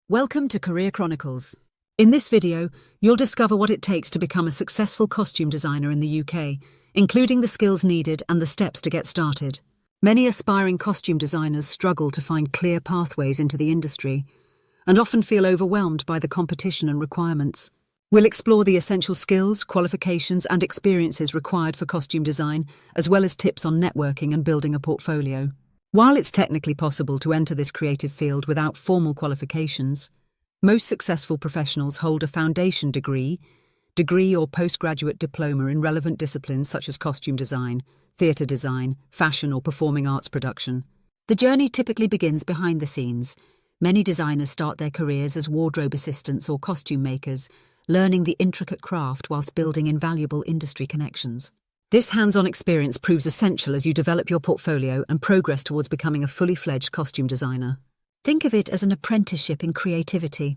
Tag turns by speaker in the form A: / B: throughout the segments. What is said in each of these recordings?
A: Welcome to Career Chronicles. In this video, you'll discover what it takes to become a successful costume designer in the UK, including the skills needed and the steps to get started. Many aspiring costume designers struggle to find clear pathways into the industry and often feel overwhelmed by the competition and requirements. We'll explore the essential skills, qualifications, and experiences required for costume design, as well as tips on networking and building a portfolio. While it's technically possible to enter this creative field without formal qualifications, most successful professionals hold a foundation degree or postgraduate diploma in relevant disciplines such as costume design, theatre design, fashion or performing arts production. The journey typically begins behind the scenes. Many designers start their careers as wardrobe assistants or costume makers, learning the intricate craft whilst building invaluable industry connections. This hands-on experience proves essential as you develop your portfolio and progress towards becoming a fully fledged costume designer. Think of it as an apprenticeship in creativity.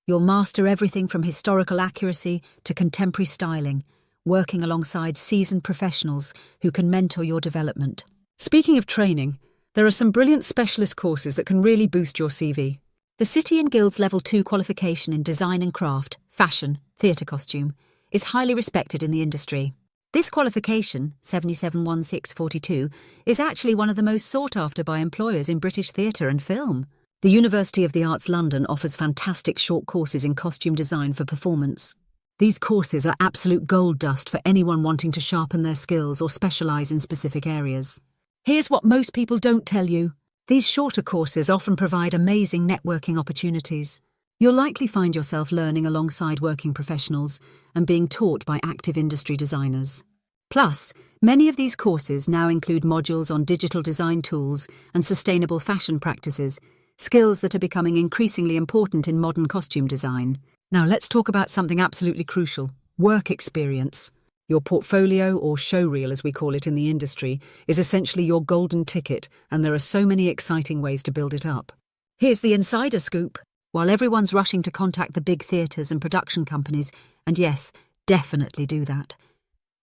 A: You'll master everything from historical accuracy to contemporary styling, working alongside seasoned professionals who can mentor your development. Speaking of training, there are some brilliant specialist courses that can really boost your CV. The City and Guilds Level 2 qualification in design and craft, fashion, theatre costume, is highly respected in the industry. This qualification, 771642, is actually one of the most sought after by employers in British theatre and film. The University of the Arts London offers fantastic short courses in costume design for performance. These courses are absolute gold dust for anyone wanting to sharpen their skills or specialise in specific areas. Here's what most people don't tell you. These shorter courses often provide amazing networking opportunities. You'll likely find yourself learning alongside working professionals and being taught by active industry designers. Plus, many of these courses now include modules on digital design tools and sustainable fashion practices, skills that are becoming increasingly important in modern costume design. Now let's talk about something absolutely crucial: work experience. Your portfolio, or showreel as we call it in the industry, is essentially your golden ticket, and there are so many exciting ways to build it up. Here's the insider scoop. While everyone's rushing to contact the big theatres and production companies, and yes, definitely do that,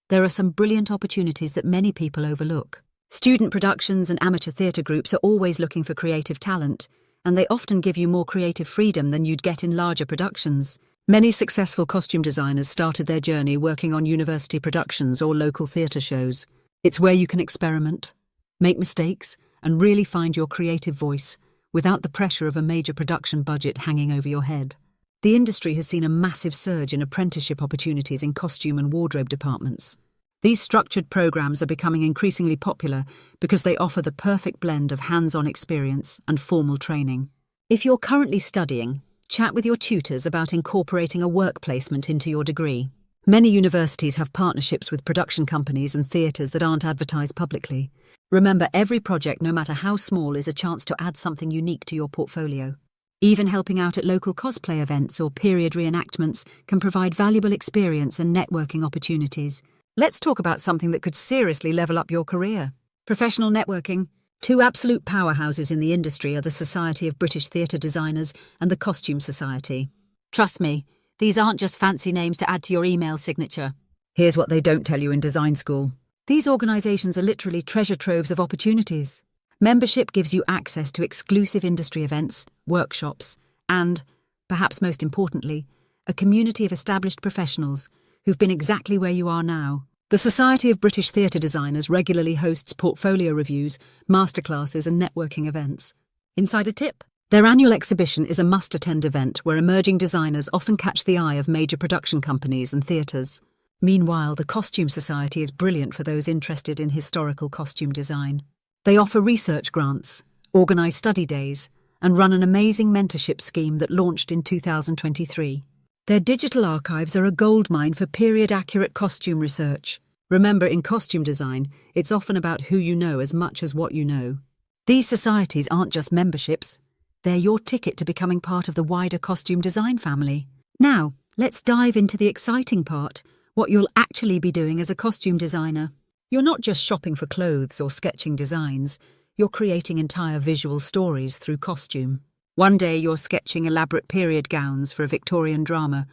A: there are some brilliant opportunities that many people overlook. Student productions and amateur theatre groups are always looking for creative talent, and they often give you more creative freedom than you'd get in larger productions. Many successful costume designers started their journey working on university productions or local theatre shows. It's where you can experiment, make mistakes, and really find your creative voice, without the pressure of a major production budget hanging over your head. The industry has seen a massive surge in apprenticeship opportunities in costume and wardrobe departments. These structured programs are becoming increasingly popular because they offer the perfect blend of hands-on experience and formal training. If you're currently studying, chat with your tutors about incorporating a work placement into your degree. Many universities have partnerships with production companies and theatres that aren't advertised publicly. Remember, every project, no matter how small, is a chance to add something unique to your portfolio. Even helping out at local cosplay events or period reenactments can provide valuable experience and networking opportunities. Let's talk about something that could seriously level up your career: professional networking. Two absolute powerhouses in the industry are the Society of British Theatre Designers and the Costume Society. Trust me, these aren't just fancy names to add to your email signature. Here's what they don't tell you in design school. These organisations are literally treasure troves of opportunities. Membership gives you access to exclusive industry events, workshops, and, perhaps most importantly, a community of established professionals who've been exactly where you are now. The Society of British Theatre Designers regularly hosts portfolio reviews, masterclasses, and networking events. Insider tip: their annual exhibition is a must-attend event where emerging designers often catch the eye of major production companies and theatres. Meanwhile, the Costume Society is brilliant for those interested in historical costume design. They offer research grants, organise study days, and run an amazing mentorship scheme that launched in 2023. Their digital archives are a goldmine for period-accurate costume research. Remember, in costume design, it's often about who you know as much as what you know. These societies aren't just memberships. They're your ticket to becoming part of the wider costume design family. Now, let's dive into the exciting part: what you'll actually be doing as a costume designer. You're not just shopping for clothes or sketching designs, you're creating entire visual stories through costume. One day you're sketching elaborate period gowns for a Victorian drama.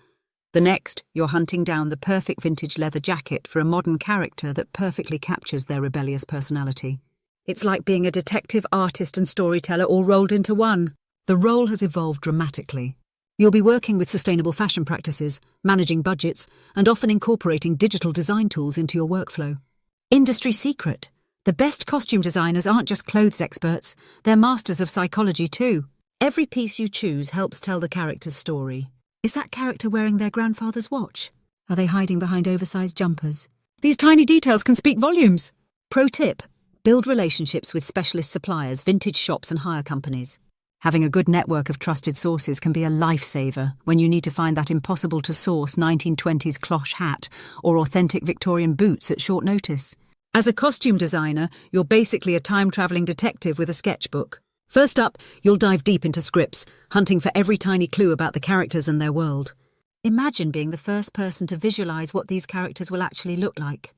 A: The next, you're hunting down the perfect vintage leather jacket for a modern character that perfectly captures their rebellious personality. It's like being a detective, artist and storyteller all rolled into one. the role has evolved dramatically. You'll be working with sustainable fashion practices, managing budgets, and often incorporating digital design tools into your workflow. Industry secret: the best costume designers aren't just clothes experts, they're masters of psychology too. Every piece you choose helps tell the character's story. Is that character wearing their grandfather's watch? Are they hiding behind oversized jumpers? These tiny details can speak volumes. Pro tip: build relationships with specialist suppliers, vintage shops and hire companies. Having a good network of trusted sources can be a lifesaver when you need to find that impossible-to-source 1920s cloche hat or authentic Victorian boots at short notice. As a costume designer, you're basically a time-travelling detective with a sketchbook. First up, you'll dive deep into scripts, hunting for every tiny clue about the characters and their world. Imagine being the first person to visualise what these characters will actually look like.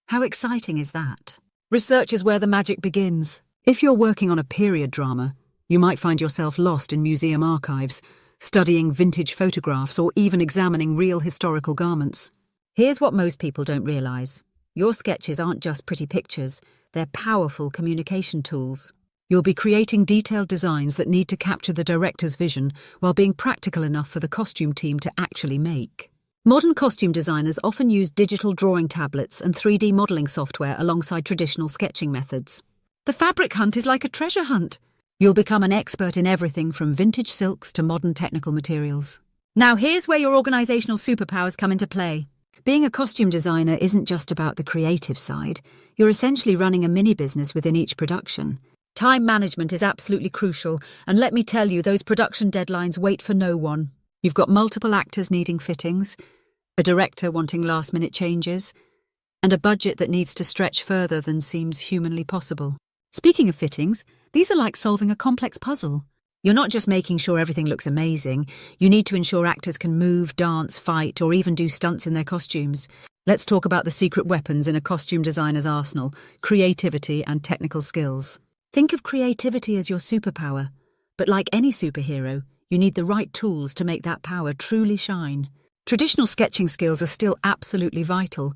A: How exciting is that? Research is where the magic begins. If you're working on a period drama, you might find yourself lost in museum archives, studying vintage photographs or even examining real historical garments. Here's what most people don't realise. Your sketches aren't just pretty pictures, they're powerful communication tools. You'll be creating detailed designs that need to capture the director's vision while being practical enough for the costume team to actually make. Modern costume designers often use digital drawing tablets and 3D modelling software alongside traditional sketching methods. The fabric hunt is like a treasure hunt. You'll become an expert in everything from vintage silks to modern technical materials. Now here's where your organisational superpowers come into play. Being a costume designer isn't just about the creative side. You're essentially running a mini-business within each production. Time management is absolutely crucial, and let me tell you, those production deadlines wait for no one. You've got multiple actors needing fittings, a director wanting last-minute changes, and a budget that needs to stretch further than seems humanly possible. Speaking of fittings, these are like solving a complex puzzle. You're not just making sure everything looks amazing, you need to ensure actors can move, dance, fight, or even do stunts in their costumes. Let's talk about the secret weapons in a costume designer's arsenal: creativity and technical skills. Think of creativity as your superpower, but like any superhero, you need the right tools to make that power truly shine. Traditional sketching skills are still absolutely vital.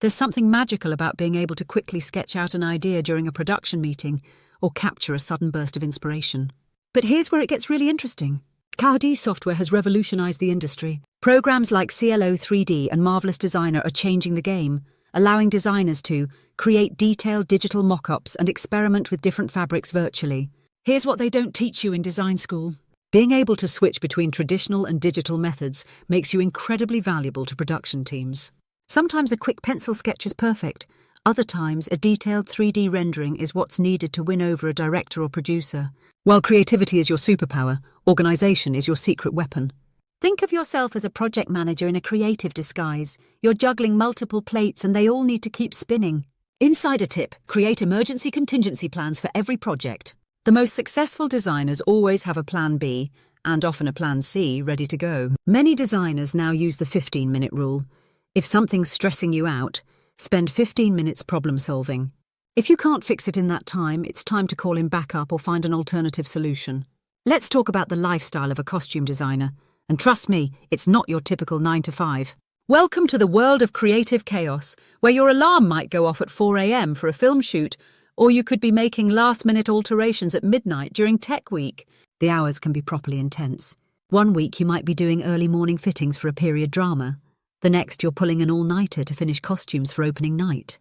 A: There's something magical about being able to quickly sketch out an idea during a production meeting or capture a sudden burst of inspiration. But here's where it gets really interesting. CAD software has revolutionized the industry. Programs like CLO 3D and Marvelous Designer are changing the game, allowing designers to create detailed digital mock-ups and experiment with different fabrics virtually. Here's what they don't teach you in design school. Being able to switch between traditional and digital methods makes you incredibly valuable to production teams. Sometimes a quick pencil sketch is perfect. Other times, a detailed 3D rendering is what's needed to win over a director or producer. While creativity is your superpower, organization is your secret weapon. Think of yourself as a project manager in a creative disguise. You're juggling multiple plates and they all need to keep spinning. Insider tip: create emergency contingency plans for every project. The most successful designers always have a plan B, and often a plan C, ready to go. Many designers now use the 15-minute rule. If something's stressing you out, spend 15 minutes problem solving. If you can't fix it in that time, it's time to call in backup or find an alternative solution. Let's talk about the lifestyle of a costume designer. And trust me, it's not your typical 9 to 5. Welcome to the world of creative chaos, where your alarm might go off at 4 a.m. for a film shoot, or you could be making last-minute alterations at midnight during tech week. The hours can be properly intense. One week you might be doing early morning fittings for a period drama. The next you're pulling an all-nighter to finish costumes for opening night.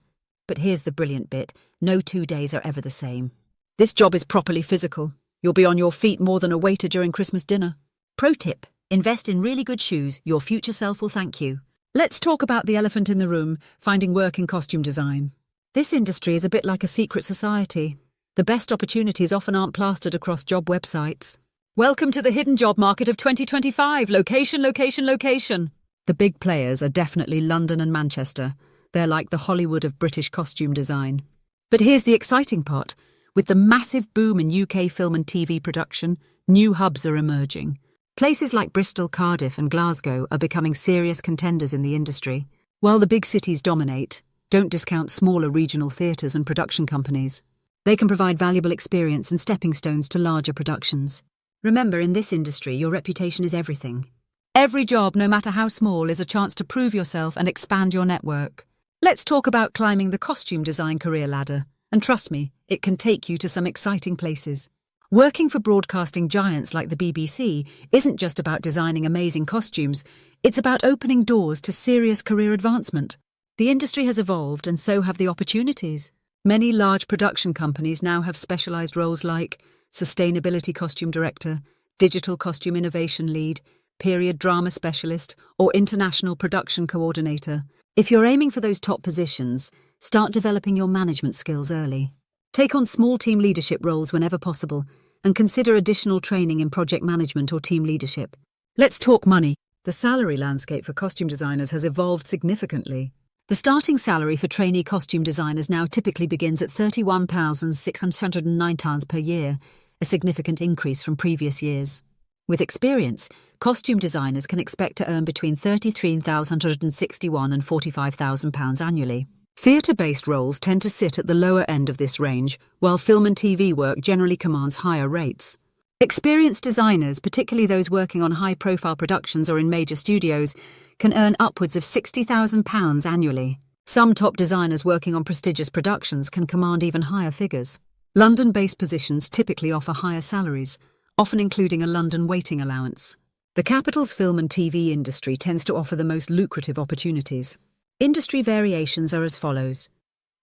A: But here's the brilliant bit: no 2 days are ever the same. This job is properly physical. You'll be on your feet more than a waiter during Christmas dinner. Pro tip: invest in really good shoes. Your future self will thank you. Let's talk about the elephant in the room: finding work in costume design. This industry is a bit like a secret society. The best opportunities often aren't plastered across job websites. Welcome to the hidden job market of 2025. Location, location, location. The big players are definitely London and Manchester. They're like the Hollywood of British costume design. But here's the exciting part. With the massive boom in UK film and TV production, new hubs are emerging. Places like Bristol, Cardiff and Glasgow are becoming serious contenders in the industry. While the big cities dominate, don't discount smaller regional theatres and production companies. They can provide valuable experience and stepping stones to larger productions. Remember, in this industry, your reputation is everything. Every job, no matter how small, is a chance to prove yourself and expand your network. Let's talk about climbing the costume design career ladder. And trust me, it can take you to some exciting places. Working for broadcasting giants like the BBC isn't just about designing amazing costumes, it's about opening doors to serious career advancement. The industry has evolved, and so have the opportunities. Many large production companies now have specialized roles like sustainability costume director, digital costume innovation lead, period drama specialist, or international production coordinator. If you're aiming for those top positions, start developing your management skills early. Take on small team leadership roles whenever possible, and consider additional training in project management or team leadership. Let's talk money. The salary landscape for costume designers has evolved significantly. The starting salary for trainee costume designers now typically begins at £31,609 per year, a significant increase from previous years. With experience, costume designers can expect to earn between £33,161 and £45,000 annually. Theatre-based roles tend to sit at the lower end of this range, while film and TV work generally commands higher rates. Experienced designers, particularly those working on high-profile productions or in major studios, can earn upwards of £60,000 annually. Some top designers working on prestigious productions can command even higher figures. London-based positions typically offer higher salaries, often including a London waiting allowance. The capital's film and TV industry tends to offer the most lucrative opportunities. Industry variations are as follows.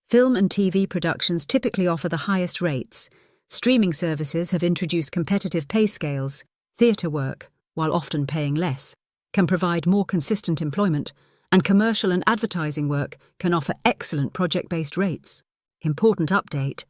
A: Film and TV productions typically offer the highest rates. Streaming services have introduced competitive pay scales. Theatre work, while often paying less, can provide more consistent employment, and commercial and advertising work can offer excellent project-based rates. Important update.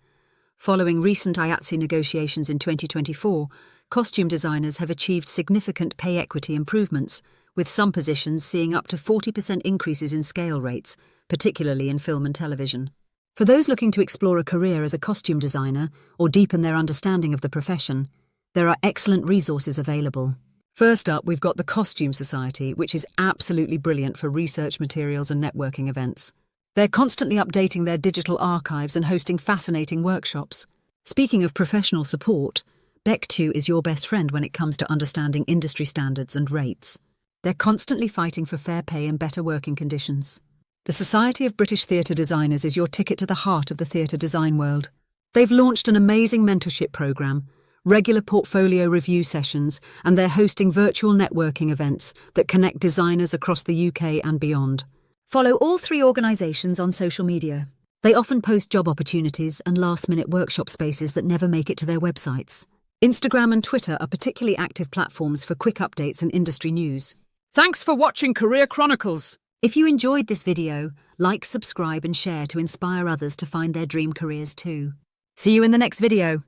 A: Following recent IATSE negotiations in 2024, costume designers have achieved significant pay equity improvements, with some positions seeing up to 40% increases in scale rates, particularly in film and television. For those looking to explore a career as a costume designer or deepen their understanding of the profession, there are excellent resources available. First up, we've got the Costume Society, which is absolutely brilliant for research materials and networking events. They're constantly updating their digital archives and hosting fascinating workshops. Speaking of professional support, Beck2 is your best friend when it comes to understanding industry standards and rates. They're constantly fighting for fair pay and better working conditions. The Society of British Theatre Designers is your ticket to the heart of the theatre design world. They've launched an amazing mentorship programme, regular portfolio review sessions, and they're hosting virtual networking events that connect designers across the UK and beyond. Follow all three organisations on social media. They often post job opportunities and last-minute workshop spaces that never make it to their websites. Instagram and Twitter are particularly active platforms for quick updates and industry news.
B: Thanks for watching Career Chronicles.
A: If you enjoyed this video, like, subscribe and share to inspire others to find their dream careers too. See you in the next video.